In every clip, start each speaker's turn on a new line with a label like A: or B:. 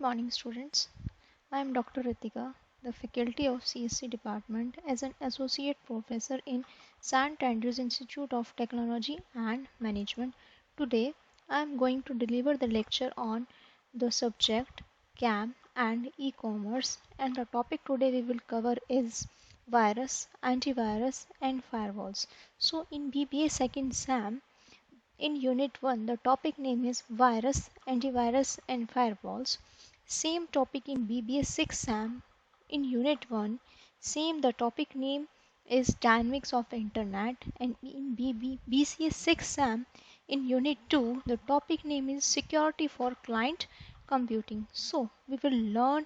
A: morning, students. I am Dr. Ritika, the faculty of CSC department as an associate professor in St. Andrews Institute of Technology and Management. Today, I am going to deliver the lecture on the subject CAM and e-commerce, and the topic today we will cover is virus, antivirus and firewalls. So in BBA second SAM, in Unit 1, the topic name is Virus, Antivirus and Firewalls. Same topic in BBA 6 SAM. In Unit 1, same the topic name is Dynamics of Internet, and in BCA 6 SAM, in Unit 2, the topic name is Security for Client Computing. So, we will learn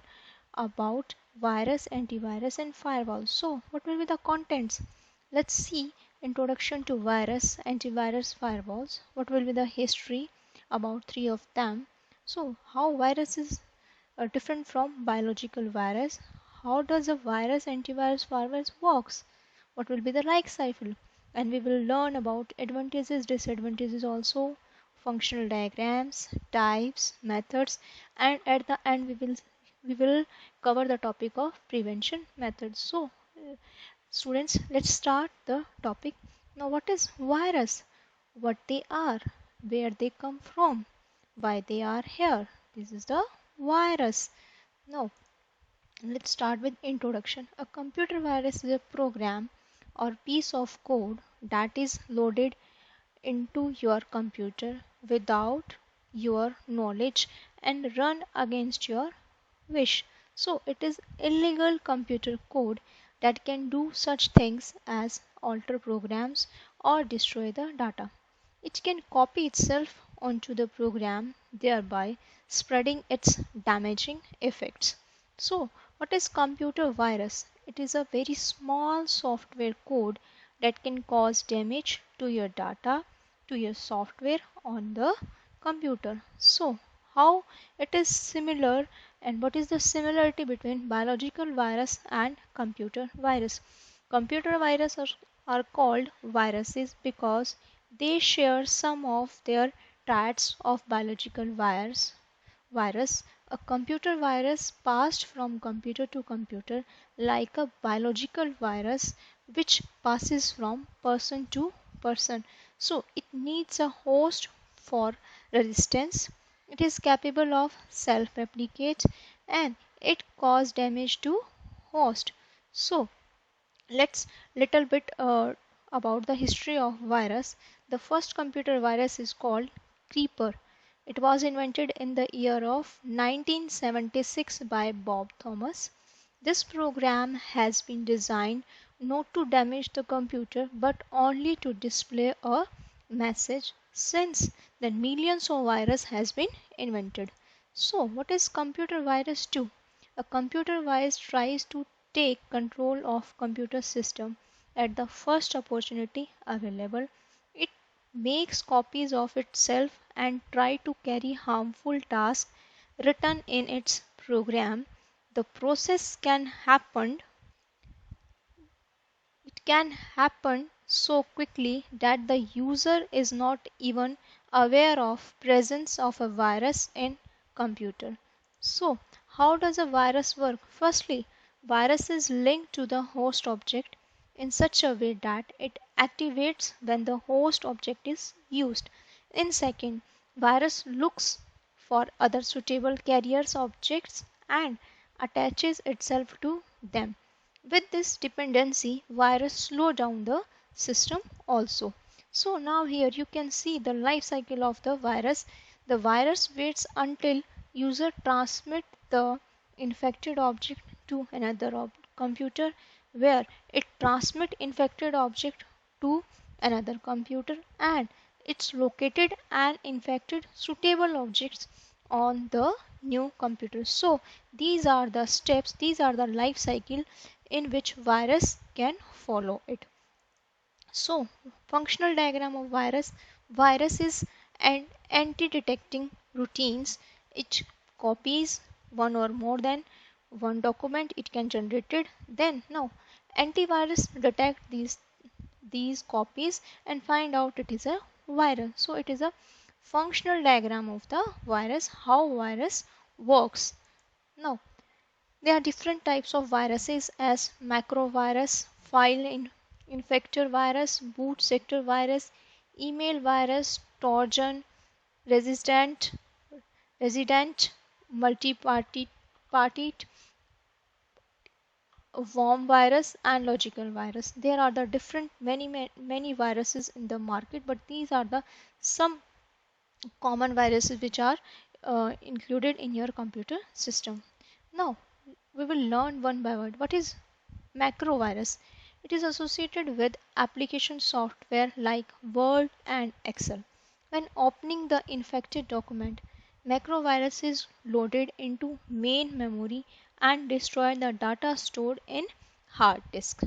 A: about virus, antivirus and firewall. So, what will be the contents? Let's see. Introduction to virus, antivirus, firewalls. What will be the history about three of them? So, how viruses are different from biological virus? How does a virus, antivirus, firewalls works? What will be the life cycle? And we will learn about advantages, disadvantages also, functional diagrams, types, methods, and at the end we will cover the topic of prevention methods. So, students, let's start the topic. Now, what is virus? What they are, where they come from, why they are here. This is the virus. Now, let's start with introduction. A computer virus is a program or piece of code that is loaded into your computer without your knowledge and run against your wish. So it is illegal computer code that can do such things as alter programs or destroy the data. It can copy itself onto the program, thereby spreading its damaging effects. So, what is computer virus? It is a very small software code that can cause damage to your data, to your software on the computer. So, how it is similar and what is the similarity between biological virus and computer virus? Computer viruses are called viruses because they share some of their traits of biological virus. A computer virus passed from computer to computer like a biological virus which passes from person to person. So it needs a host for resistance. It is capable of self-replicate and it cause damage to host. So let's little bit about the history of virus. The first computer virus is called Creeper. It was invented in the year of 1976 by Bob Thomas. This program has been designed not to damage the computer but only to display a message. Since then millions of virus has been invented. So what is computer virus do? A computer virus tries to take control of computer system at the first opportunity available. It makes copies of itself and try to carry harmful tasks written in its program. The process can happen It can happen so quickly that the user is not even aware of presence of a virus in computer. So, how does a virus work? Firstly, virus is linked to the host object in such a way that it activates when the host object is used. In second, virus looks for other suitable carriers objects and attaches itself to them. With this dependency, virus slow down the system also. So now here you can see the life cycle of the virus. The virus waits until user transmit the infected object to another computer, where it transmit infected object to another computer, and it's located and infected suitable objects on the new computer. So these are the steps, these are the life cycle in which virus can follow it. So functional diagram of virus. Virus is an anti-detecting routines. It copies one or more than one document it can generate it. Then now antivirus detect these copies and find out it is a virus. So it is a functional diagram of the virus, how virus works. Now, there are different types of viruses as macrovirus, infector virus, boot sector virus, email virus, Trojan, resistant, resident, multi-party, party, worm virus, and logical virus. There are the different many viruses in the market, but these are the some common viruses which are included in your computer system. Now we will learn one by one. What is macrovirus? It is associated with application software like Word and Excel. When opening the infected document, macrovirus is loaded into main memory and destroy the data stored in hard disk.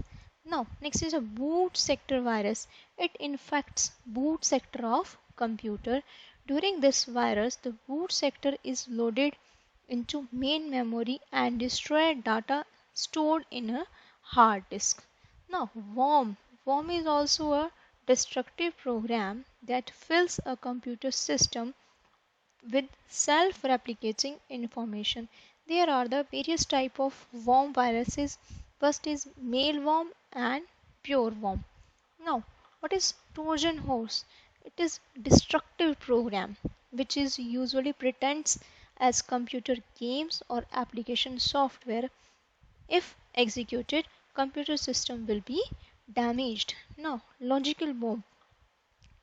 A: Now, next is a boot sector virus. It infects boot sector of computer. During this virus, the boot sector is loaded into main memory and destroy data stored in a hard disk. Now, worm is also a destructive program that fills a computer system with self-replicating information. There are the various type of worm viruses. First is mealworm and pure worm. Now, what is Trojan horse? It is destructive program which is usually pretends as computer games or application software. If executed, computer system will be damaged. Now, logical bomb.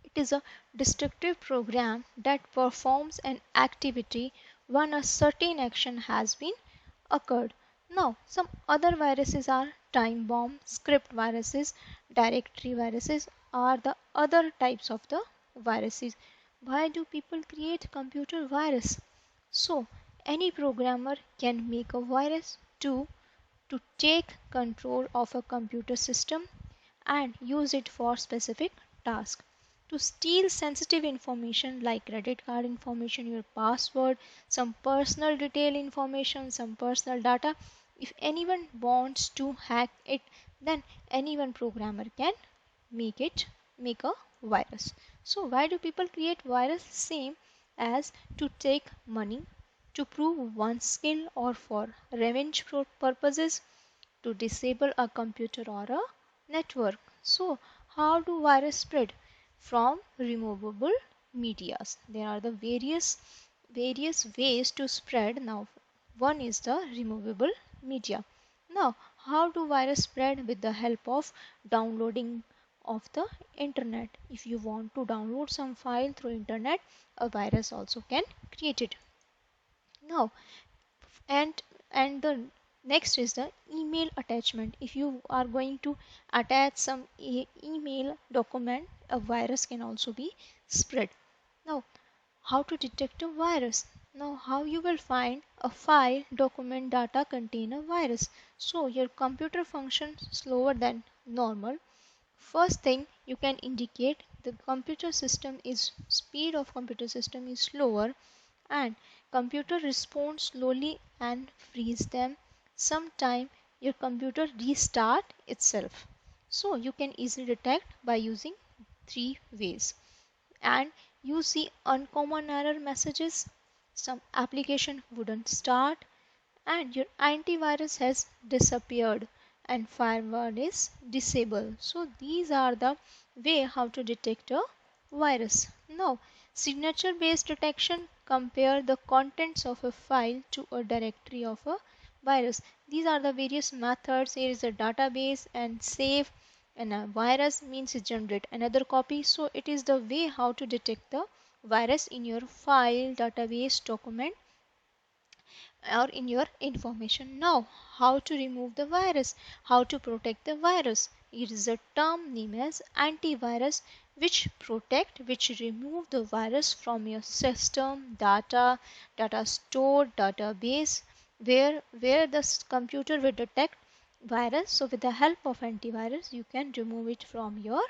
A: It is a destructive program that performs an activity when a certain action has been occurred. Now, some other viruses are time bomb, script viruses, directory viruses are the other types of the viruses. Why do people create computer virus? So, any programmer can make a virus to take control of a computer system and use it for specific tasks. To steal sensitive information like credit card information, your password, some personal detail information, some personal data. If anyone wants to hack it, then anyone programmer can make it make a virus. So why do people create virus? Same as to take money, to prove one's skill, or for revenge purposes, to disable a computer or a network. So how do virus spread? From removable medias. There are the various ways to spread. Now one is the removable media. Now how do virus spread? With the help of downloading of the internet. If you want to download some file through internet, a virus also can create it. Now and the next is the email attachment. If you are going to attach some email document, a virus can also be spread. Now how to detect a virus? Now how you will find a file document data contain a virus? So your computer functions slower than normal. First thing you can indicate the computer system is speed of computer system is slower, and computer responds slowly and freeze them. Sometime your computer restart itself. So you can easily detect by using three ways. And you see uncommon error messages, some application wouldn't start, and your antivirus has disappeared, and firewall is disabled. So these are the way how to detect a virus. Now signature based detection, compare the contents of a file to a directory of a virus. These are the various methods. Here is a database and save, and a virus means generate another copy. So it is the way how to detect the virus in your file, database, document, or in your information. Now how to remove the virus, how to protect the virus? It is a term named as antivirus, which remove the virus from your system, data stored, database, where the computer will detect virus. So with the help of antivirus you can remove it from your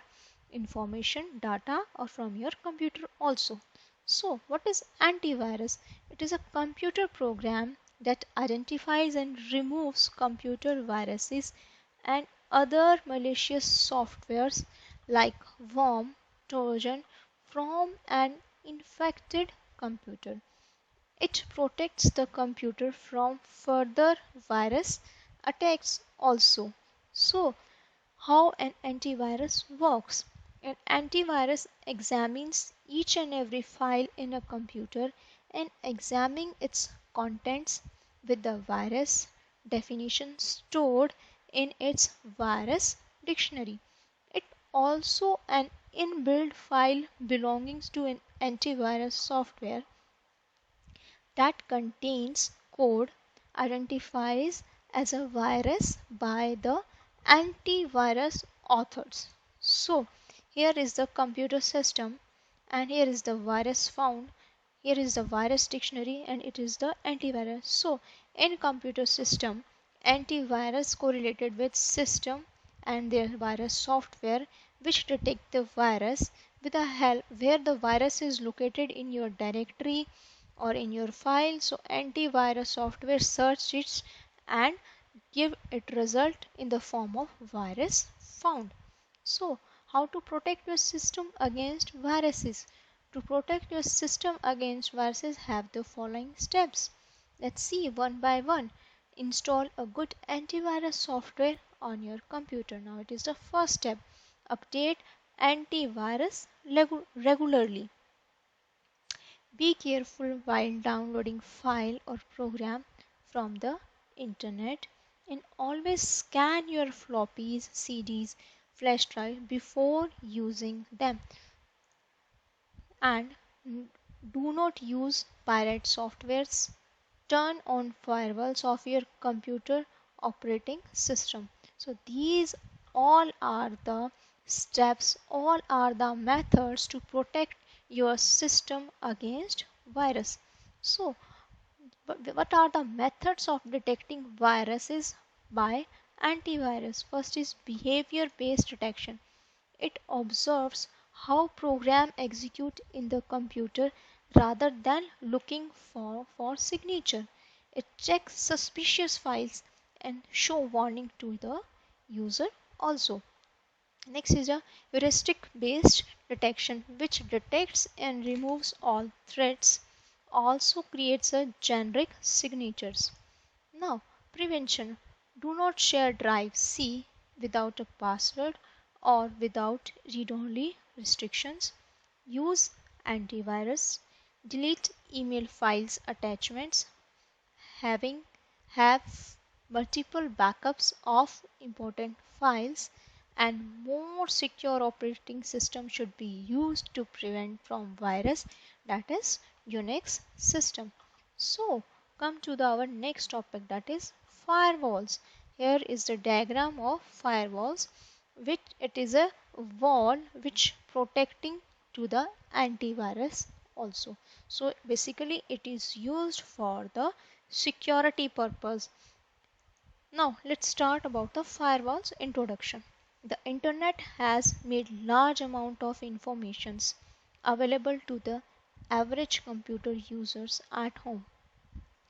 A: information, data, or from your computer also. So what is antivirus? It is a computer program that identifies and removes computer viruses and other malicious softwares like worm, Trojan from an infected computer. It protects the computer from further virus attacks also. So, how an antivirus works? An antivirus examines each and every file in a computer and examining its contents with the virus definition stored in its virus dictionary. It also an inbuilt file belonging to an antivirus software that contains code identifies as a virus by the antivirus authors. So, here is the computer system, and here is the virus found. Here is the virus dictionary, and it is the antivirus. So, in computer system, antivirus correlated with system and their virus software which detect the virus with the help where the virus is located in your directory or in your file. So antivirus software search it and give it result in the form of virus found. So how to protect your system against viruses? To protect your system against viruses have the following steps. Let's see one by one. Install a good antivirus software on your computer. Now it is the first step. Update antivirus regularly. Be careful while downloading file or program from the internet, and always scan your floppies, CDs, flash drive before using them, and do not use pirate softwares. Turn on firewalls of your computer operating system. So these all are the steps, all are the methods to protect your system against virus. So what are the methods of detecting viruses by antivirus? First is behavior based detection. It observes how program execute in the computer rather than looking for signature. It checks suspicious files and show warning to the user also. Next is a heuristic based detection which detects and removes all threats, also creates a generic signatures. Now, prevention. Do not share drive C without a password or without read-only restrictions. Use antivirus. Delete email files attachments. Having have multiple backups of important files, and more secure operating system should be used to prevent from virus, that is Unix system. So come to our next topic, that is firewalls. Here is the diagram of firewalls, which it is a wall which protecting to the antivirus also. So basically it is used for the security purpose. Now let's start about the firewalls introduction. The internet has made large amount of informations available to the average computer users at home,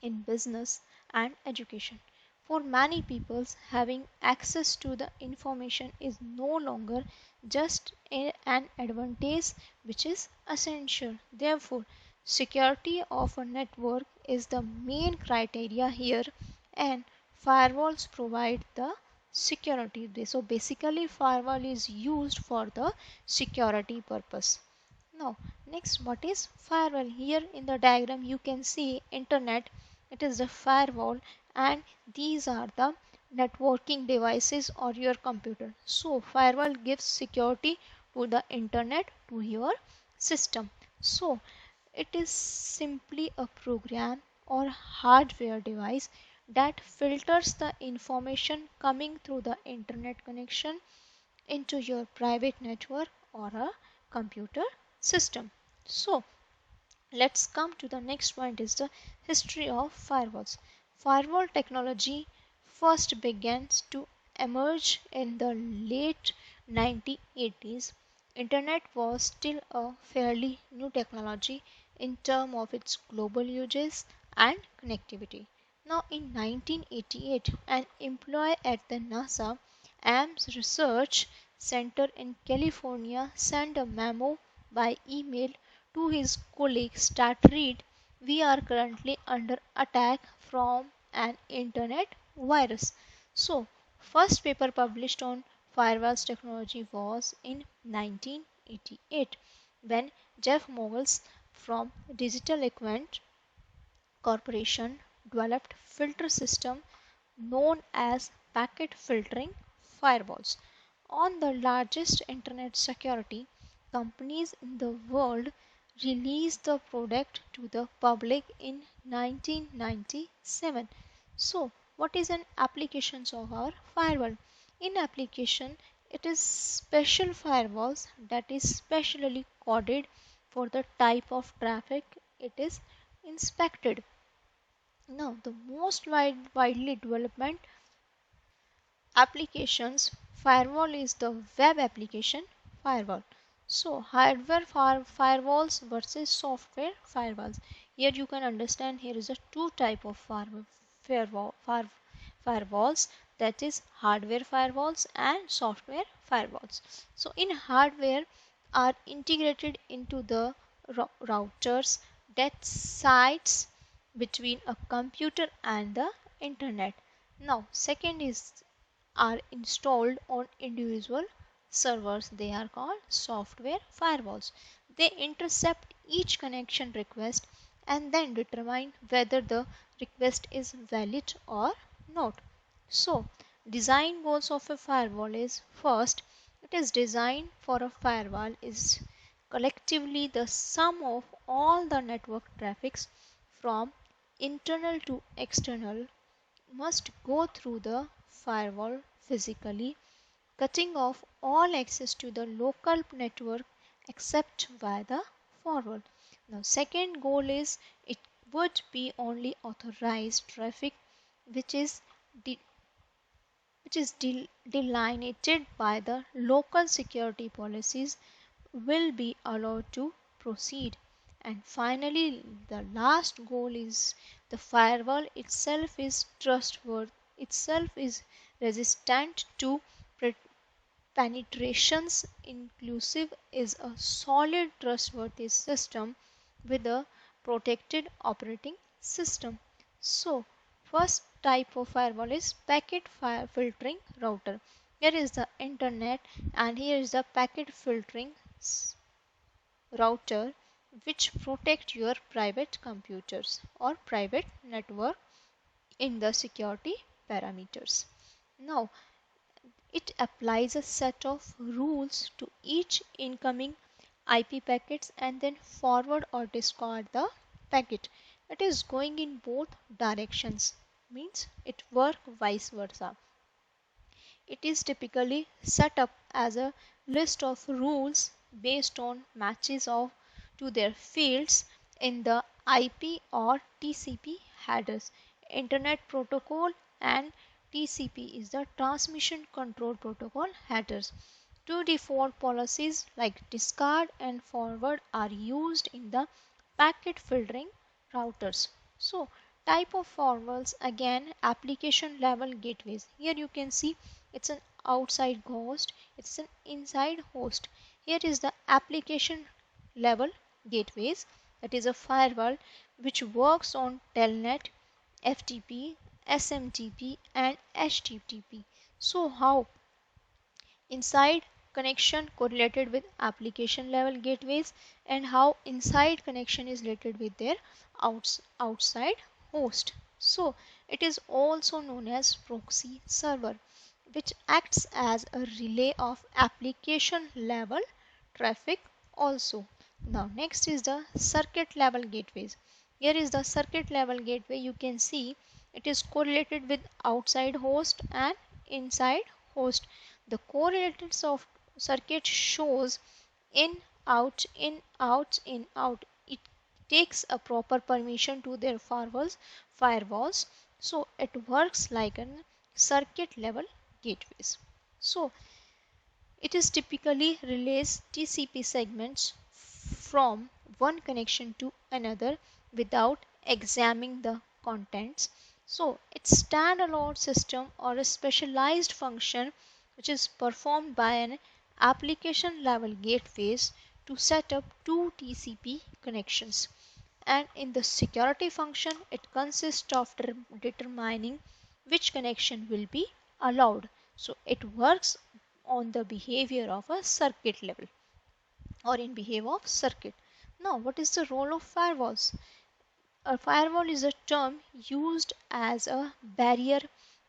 A: in business and education. For many people, having access to the information is no longer just an advantage, which is essential. Therefore, security of a network is the main criteria here, and firewalls provide the security. So basically firewall is used for the security purpose. Now next, what is firewall? Here in the diagram you can see internet, it is the firewall, and these are the networking devices or your computer. So firewall gives security to the internet, to your system. So it is simply a program or hardware device that filters the information coming through the internet connection into your private network or a computer system. So let's come to the next point, is the history of firewalls. Firewall technology first began to emerge in the late 1980s. Internet was still a fairly new technology in terms of its global uses and connectivity. Now in 1988, an employee at the NASA Ames Research Center in California sent a memo by email to his colleague Stat Reed we are currently under attack from an internet virus. So, first paper published on firewalls technology was in 1988 when Jeff Mogles from Digital Equipment Corporation developed filter system known as packet filtering firewalls. On the largest internet security companies in the world released the product to the public in 1997. So, what is an application of our firewall? In application, it is special firewalls that is specially coded for the type of traffic it is inspected. Now, the most widely developed applications firewall is the web application firewall. So hardware firewalls versus software firewalls. Here you can understand here is a two type of firewalls, that is hardware firewalls and software firewalls. So in hardware are integrated into the routers that sites between a computer and the internet. Now second is are installed on individual servers. They are called software firewalls. They intercept each connection request and then determine whether the request is valid or not. So, design goals of a firewall is first, it is designed for a firewall is collectively the sum of all the network traffics from internal to external must go through the firewall physically, cutting off all access to the local network except via the firewall. Now, second goal is it would be only authorized traffic which is de- delineated by the local security policies will be allowed to proceed. And finally, the last goal is the firewall itself is trustworthy, itself is resistant to penetrations, inclusive is a solid trustworthy system with a protected operating system. So, first type of firewall is packet filtering router. Here is the internet and here is the packet filtering router which protect your private computers or private network in the security parameters. Now, it applies a set of rules to each incoming IP packets and then forward or discard the packet. It is going in both directions, means it work vice versa. It is typically set up as a list of rules based on matches of to their fields in the IP or TCP headers. Internet Protocol and TCP is the Transmission Control Protocol headers. Two default policies like discard and forward are used in the packet filtering routers. So, type of firewalls again application level gateways. Here you can see it's an outside host, it's an inside host. Here is the application level gateways, that is a firewall which works on telnet, FTP, SMTP and HTTP. So how inside connection correlated with application level gateways and how inside connection is related with their outside host. So it is also known as proxy server which acts as a relay of application level traffic also. Now next is the circuit level gateways. Here is the circuit level gateway. You can see it is correlated with outside host and inside host. The correlated circuit shows in out in out in out. It takes a proper permission to their firewalls. So it works like a circuit level gateways. So it is typically relays TCP segments from one connection to another without examining the contents. So it's standalone system or a specialized function which is performed by an application level gateways to set up two TCP connections. And in the security function, it consists of determining which connection will be allowed. So it works on the behavior of a circuit level or in behavior of circuit. Now, what is the role of firewalls? A firewall is a term used as a barrier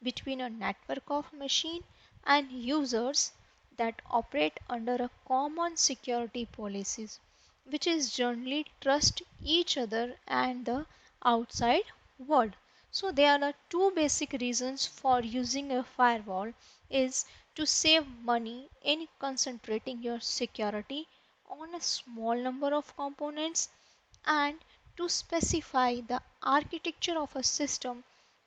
A: between a network of machines and users that operate under a common security policies, which is generally trust each other and the outside world. So there are the two basic reasons for using a firewall is to save money in concentrating your security on a small number of components and to specify the architecture of a system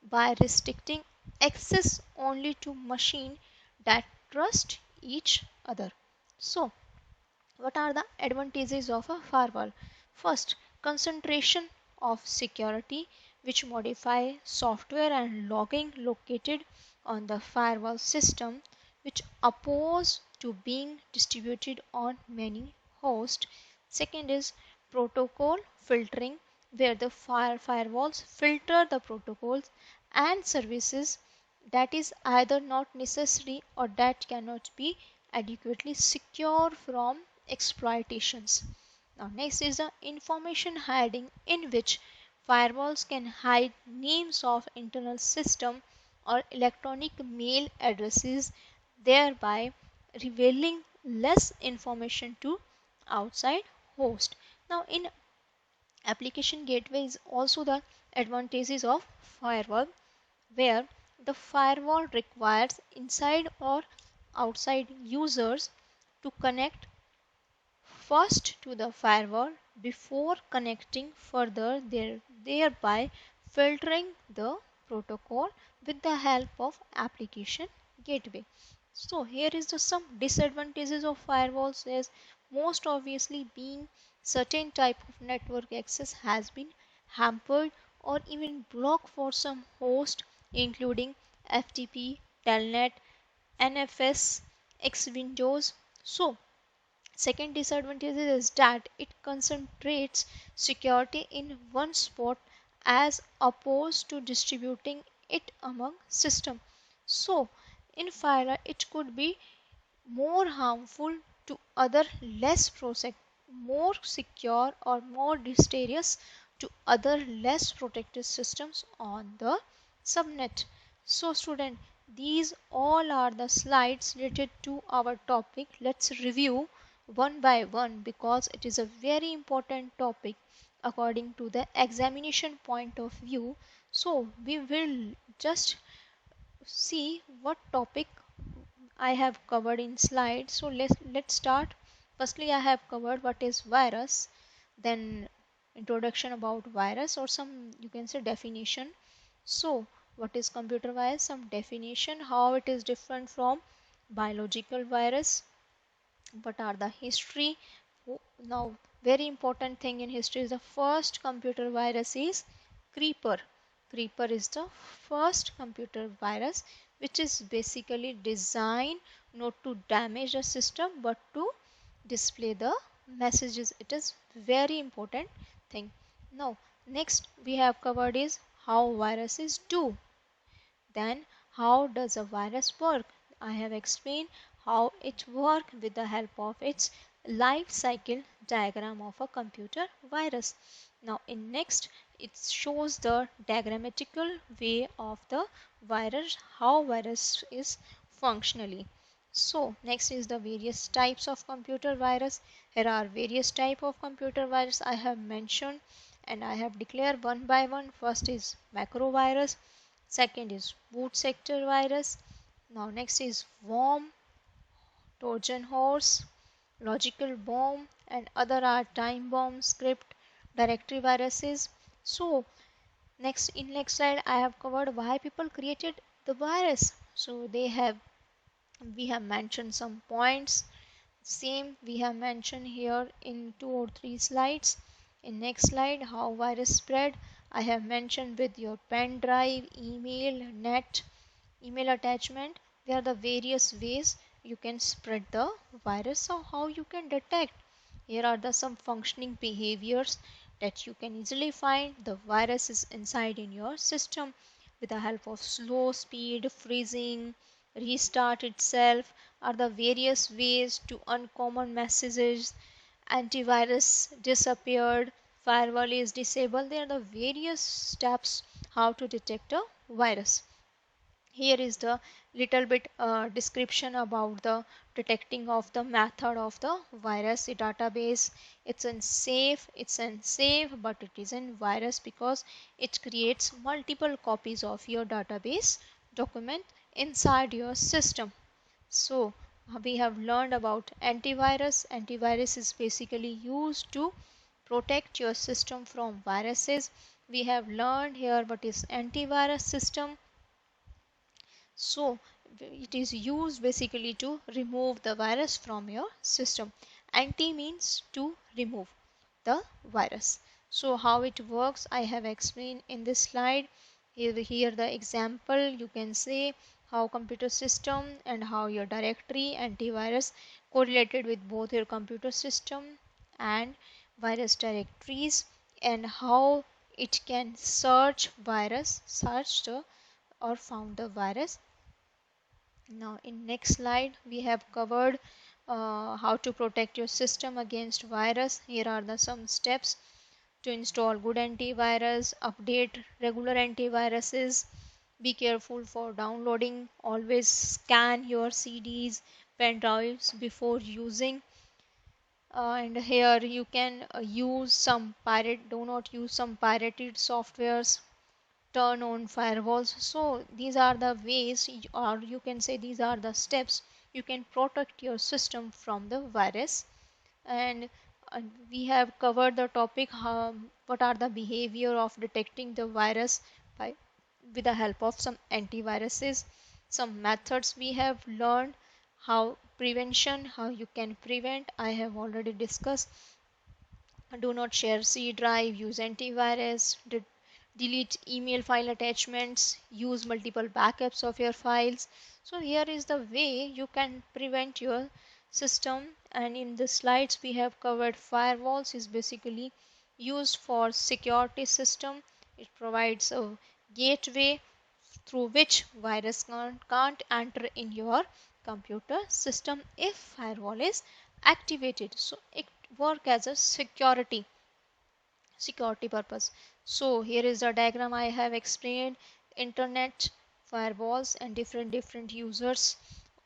A: by restricting access only to machines that trust each other. So, what are the advantages of a firewall? First, concentration of security, which modify software and logging located on the firewall system, which oppose to being distributed on many hosts. Second is protocol filtering, where the firewalls filter the protocols and services that is either not necessary or that cannot be adequately secure from exploitations. Now, next is the information hiding, in which firewalls can hide names of internal system or electronic mail addresses, thereby revealing less information to outside host. Now, in application gateway is also the advantages of firewall, where the firewall requires inside or outside users to connect first to the firewall before connecting further, thereby filtering the protocol with the help of application gateway. So here is the some disadvantages of firewalls, as most obviously being certain type of network access has been hampered or even blocked for some host, including FTP, Telnet, NFS, X Windows. So second disadvantage is that it concentrates security in one spot as opposed to distributing it among systems. So in fire it could be more harmful to other less more secure or more dexterous to other less protected systems on the subnet. So student, these all are the slides related to our topic. Let's review one by one because it is a very important topic according to the examination point of view. So we will just see what topic I have covered in slides. So let's start. Firstly, I have covered what is virus, then introduction about virus or some you can say definition. So what is computer virus? Some definition, how it is different from biological virus, what are the history. Now very important thing in history is the first computer virus is creeper. Creeper is the first computer virus which is basically designed not to damage the system but to display the messages. It is very important thing. Now next we have covered is how viruses do. Then how does a virus work? I have explained how it works with the help of its life cycle diagram of a computer virus. Now in next it shows the diagrammatical way of the virus, how virus is functionally. So next is the various types of computer virus. Here are various type of computer virus I have mentioned and I have declared one by one. First is macro virus. Second is boot sector virus. Now next is worm, Trojan horse, logical bomb, and other are time bomb, script, directory viruses. So next in next slide I have covered why people created the virus. So we have mentioned some points. Same we have mentioned here in 2 or 3 slides. In next slide how virus spread. I have mentioned with your pen drive, email, net, email attachment. There are the various ways you can spread the virus. So how you can detect. Here are the some functioning behaviors that you can easily find the virus is inside in your system with the help of slow speed, freezing, restart itself are the various ways to uncommon messages. Antivirus disappeared, firewall is disabled. There are the various steps how to detect a virus. Here is the little bit description about the detecting of the method of the virus database. It's unsafe but it is a virus because it creates multiple copies of your database document inside your system. So we have learned about antivirus. Antivirus is basically used to protect your system from viruses. We have learned here what is antivirus system. So it is used basically to remove the virus from your system. Anti means to remove the virus. So how it works I have explained in this slide. Here the example you can say how computer system and how your directory antivirus correlated with both your computer system and virus directories, and how it can search virus, search the or found the virus. Now in next slide we have covered how to protect your system against virus. Here are the some steps to install good antivirus, update regular antiviruses, be careful for downloading, always scan your CDs, pen drives before using. And here you can do not use some pirated softwares, turn on firewalls. So these are the ways or you can say these are the steps you can protect your system from the virus. And we have covered the topic what are the behavior of detecting the virus by with the help of some antiviruses. Some methods we have learned, how prevention, how you can prevent I have already discussed. Do not share C drive, use antivirus, delete email file attachments, use multiple backups of your files. So here is the way you can prevent your system. And in the slides we have covered firewalls is basically used for security system. It provides a gateway through which virus can't enter in your computer system if firewall is activated. So it work as a security purpose. So here is the diagram I have explained. Internet, firewalls and different users,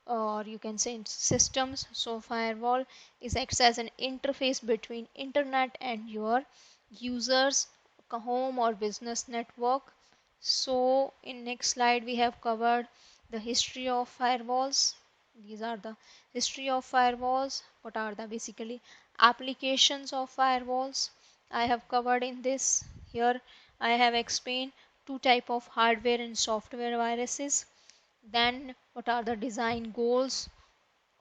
A: or you can say systems. So firewall is acts as an interface between internet and your users, home or business network. So in next slide we have covered the history of firewalls. These are the history of firewalls. What are the basically applications of firewalls I have covered in this. Here I have explained two type of hardware and software viruses. Then what are the design goals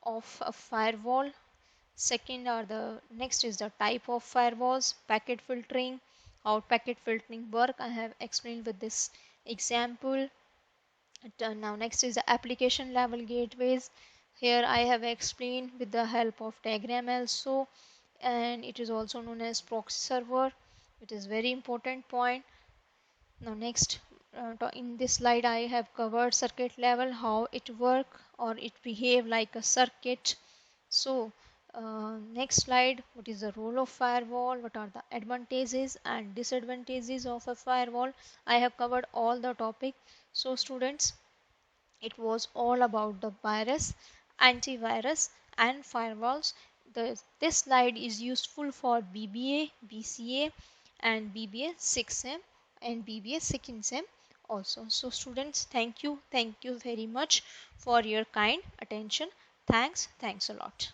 A: of a firewall. Second are the next is the type of firewalls, packet filtering, how packet filtering work I have explained with this example. Now next is the application level gateways. Here I have explained with the help of diagram also, and it is also known as proxy server. It is very important point. Now next in this slide I have covered circuit level, how it work or it behave like a circuit. So next slide, what is the role of firewall, what are the advantages and disadvantages of a firewall. I have covered all the topic. So students, it was all about the virus, antivirus and firewalls. This slide is useful for BBA, BCA and BBA 6M and BBA 2nd SEM also. So students, thank you very much for your kind attention. Thanks a lot.